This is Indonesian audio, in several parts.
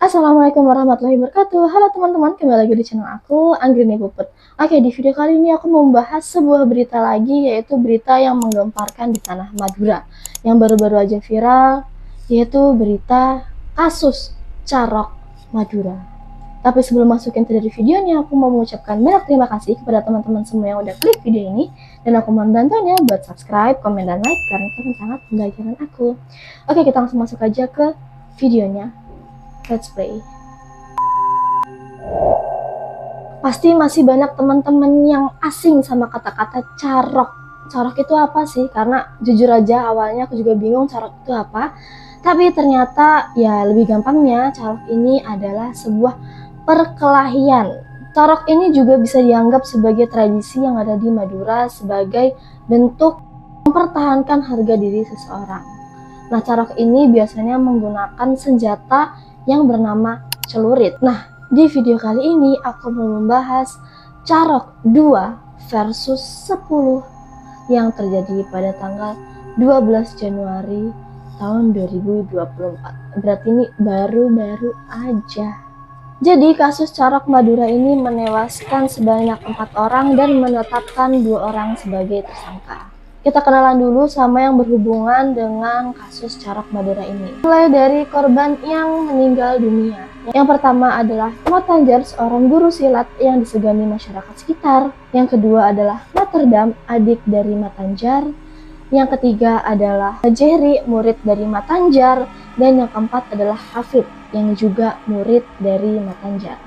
Assalamualaikum warahmatullahi wabarakatuh. Halo teman-teman, kembali lagi di channel aku, Anggrini Puput. Oke, di video kali ini aku membahas sebuah berita lagi, yaitu berita yang menggemparkan di tanah Madura, yang baru-baru aja viral, yaitu berita kasus Carok Madura. Tapi sebelum masukin dari videonya, aku mau mengucapkan banyak terima kasih kepada teman-teman semua yang udah klik video ini, dan aku mohon bantuannya buat subscribe, komen, dan like, karena kalian sangat membahagiakan aku. Oke, kita langsung masuk aja ke videonya. Let's play. Pasti masih banyak teman-teman yang asing sama kata-kata carok. Carok itu apa sih? Karena jujur aja awalnya aku juga bingung carok itu apa. Tapi ternyata ya lebih gampangnya carok ini adalah sebuah perkelahian. Carok ini juga bisa dianggap sebagai tradisi yang ada di Madura sebagai bentuk mempertahankan harga diri seseorang. Nah, carok ini biasanya menggunakan senjata yang bernama celurit. Nah, di video kali ini aku mau membahas Carok 2 versus 10 yang terjadi pada tanggal 12 Januari tahun 2024. Berarti ini baru-baru aja. Jadi kasus Carok Madura ini menewaskan sebanyak 4 orang dan menetapkan 2 orang sebagai tersangka. Kita kenalan dulu sama yang berhubungan dengan kasus Carok Madura ini. Mulai dari korban yang meninggal dunia. Yang pertama adalah Matanjar, seorang guru silat yang disegani masyarakat sekitar. Yang kedua adalah Materdam, adik dari Matanjar. Yang ketiga adalah Jerry, murid dari Matanjar. Dan yang keempat adalah Hafid, yang juga murid dari Matanjar.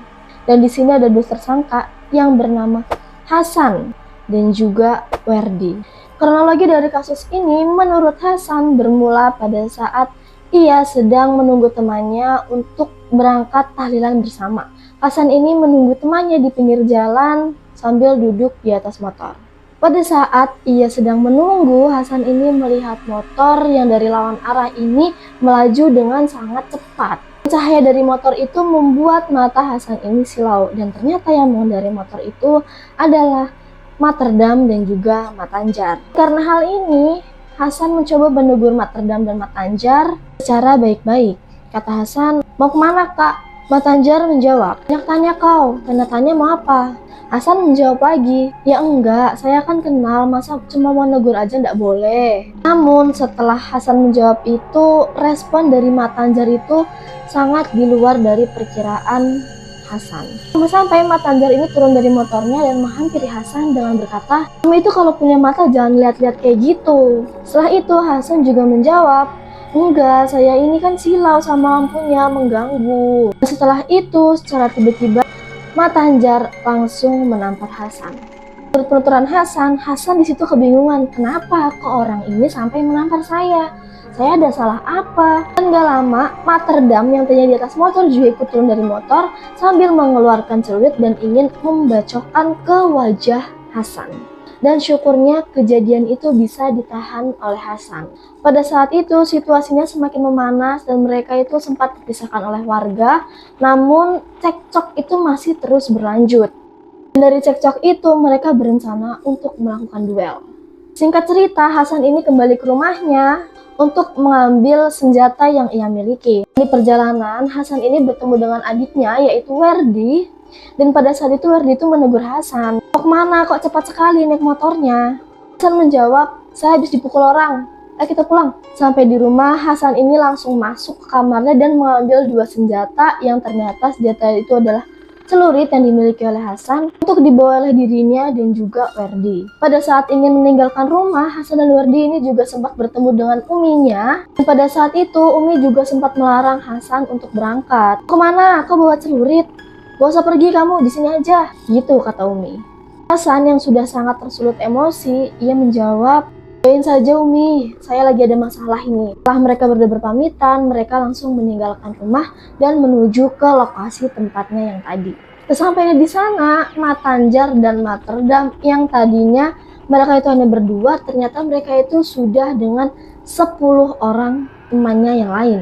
Dan di sini ada 2 tersangka yang bernama Hasan dan juga Werdi. Kronologi dari kasus ini menurut Hasan bermula pada saat ia sedang menunggu temannya untuk berangkat tahlilan bersama. Hasan ini menunggu temannya di pinggir jalan sambil duduk di atas motor. Pada saat ia sedang menunggu, Hasan ini melihat motor yang dari lawan arah ini melaju dengan sangat cepat. Cahaya dari motor itu membuat mata Hasan ini silau, dan ternyata yang mengendarai motor itu adalah Materdam dan juga Matanjar. Karena hal ini, Hasan mencoba menegur Materdam dan Matanjar secara baik-baik. Kata Hasan, "Mau kemana, Kak?" Matanjar menjawab, "Banyak tanya kau, tanda tanya mau apa?" Hasan menjawab lagi, "Ya enggak, saya kan kenal, masa cuma mau negur aja ndak boleh." Namun setelah Hasan menjawab itu, respon dari Matanjar itu sangat di luar dari perkiraan Hasan. Sampai Matanjar ini turun dari motornya dan menghampiri Hasan dengan berkata, "Kamu itu kalau punya mata jangan lihat-lihat kayak gitu." Setelah itu Hasan juga menjawab, "Enggak, saya ini kan silau sama lampunya mengganggu." Setelah itu secara tiba-tiba Matanjar langsung menampar Hasan. Menurut penuturan Hasan, Hasan di situ kebingungan, kenapa kok orang ini sampai menampar saya? Saya ada salah apa? Dan gak lama, Materdam yang tadinya di atas motor juga ikut turun dari motor sambil mengeluarkan celurit dan ingin membacokkan ke wajah Hasan. Dan syukurnya kejadian itu bisa ditahan oleh Hasan. Pada saat itu situasinya semakin memanas dan mereka itu sempat dipisahkan oleh warga, namun cekcok itu masih terus berlanjut. Dan dari cekcok itu mereka berencana untuk melakukan duel. Singkat cerita, Hasan ini kembali ke rumahnya untuk mengambil senjata yang ia miliki. Di perjalanan, Hasan ini bertemu dengan adiknya yaitu Werdi, dan pada saat itu Werdi itu menegur Hasan, "Mau kemana? Kok cepat sekali naik motornya?" Hasan menjawab, "Saya habis dipukul orang. Ayo kita pulang." Sampai di rumah, Hasan ini langsung masuk ke kamarnya dan mengambil 2 senjata yang ternyata senjata itu adalah celurit yang dimiliki oleh Hasan untuk dibawa oleh dirinya dan juga Werdi. Pada saat ingin meninggalkan rumah, Hasan dan Werdi ini juga sempat bertemu dengan uminya. Dan pada saat itu, Umi juga sempat melarang Hasan untuk berangkat. "Kemana? Kau bawa celurit? Gak usah pergi kamu, di sini aja." Gitu kata Umi. Hasan yang sudah sangat tersulut emosi, ia menjawab, "Doain saja Umi, saya lagi ada masalah ini." Setelah mereka berdua berpamitan, mereka langsung meninggalkan rumah dan menuju ke lokasi tempatnya yang tadi. Sesampainya di sana, Matanjar dan Materdam yang tadinya mereka itu hanya berdua, ternyata mereka itu sudah dengan 10 orang temannya yang lain.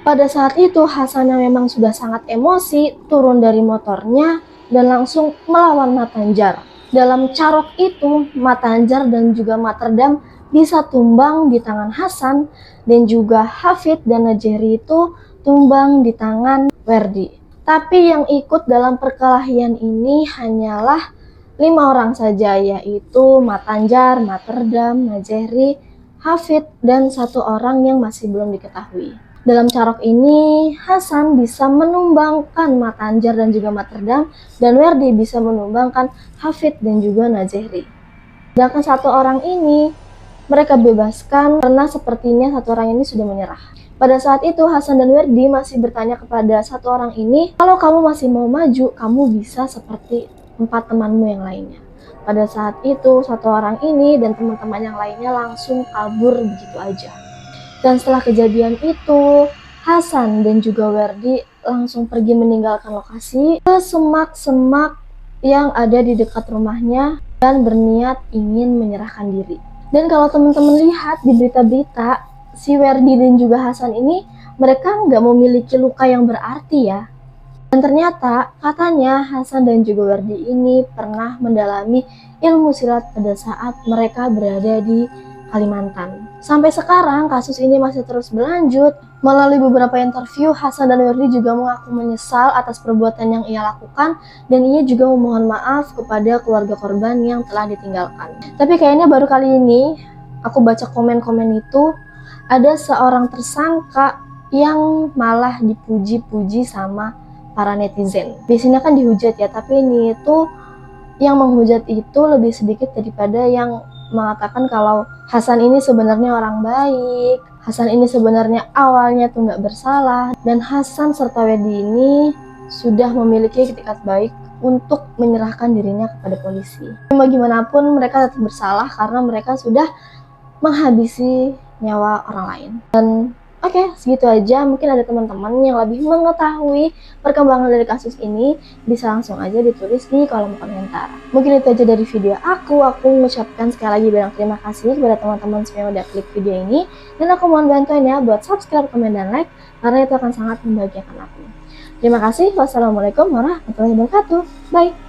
Pada saat itu Hasan yang memang sudah sangat emosi turun dari motornya dan langsung melawan Matanjar. Dalam carok itu, Matanjar dan juga Materdam bisa tumbang di tangan Hasan, dan juga Hafid dan Najeri itu tumbang di tangan Werdi. Tapi yang ikut dalam perkelahian ini hanyalah 5 orang saja, yaitu Matanjar, Materdam, Najeri, Hafid, dan 1 orang yang masih belum diketahui. Dalam carok ini, Hasan bisa menumbangkan Matanjar dan juga Materdam, dan Werdi bisa menumbangkan Hafid dan juga Najeri. Sedangkan 1 orang ini mereka bebaskan karena sepertinya 1 orang ini sudah menyerah. Pada saat itu Hasan dan Werdi masih bertanya kepada 1 orang ini, kalau kamu masih mau maju, kamu bisa seperti 4 temanmu yang lainnya. Pada saat itu 1 orang ini dan teman-teman yang lainnya langsung kabur begitu aja. Dan setelah kejadian itu, Hasan dan juga Werdi langsung pergi meninggalkan lokasi ke semak-semak yang ada di dekat rumahnya dan berniat ingin menyerahkan diri. Dan kalau teman-teman lihat di berita-berita, si Werdi dan juga Hasan ini mereka nggak memiliki luka yang berarti ya. Dan ternyata katanya Hasan dan juga Werdi ini pernah mendalami ilmu silat pada saat mereka berada di Kalimantan. Sampai sekarang kasus ini masih terus berlanjut. Melalui beberapa interview, Hasan dan Werdi juga mengaku menyesal atas perbuatan yang ia lakukan, dan ia juga memohon maaf kepada keluarga korban yang telah ditinggalkan. Tapi kayaknya baru kali ini aku baca komen-komen itu, ada seorang tersangka yang malah dipuji-puji sama para netizen. Biasanya kan dihujat ya, tapi ini itu yang menghujat itu lebih sedikit daripada yang mengatakan kalau Hasan ini sebenarnya orang baik, Hasan ini sebenarnya awalnya tuh nggak bersalah, dan Hasan serta Werdi ini sudah memiliki itikat baik untuk menyerahkan dirinya kepada polisi. Bagaimanapun mereka tetap bersalah karena mereka sudah menghabisi nyawa orang lain. Dan oke, segitu aja. Mungkin ada teman-teman yang lebih mengetahui perkembangan dari kasus ini, bisa langsung aja ditulis di kolom komentar. Mungkin itu aja dari video aku. Aku mengucapkan sekali lagi banyak terima kasih kepada teman-teman semua yang udah klik video ini. Dan aku mohon bantuannya buat subscribe, komen, dan like, karena itu akan sangat membahagiakan aku. Terima kasih. Wassalamualaikum warahmatullahi wabarakatuh. Bye.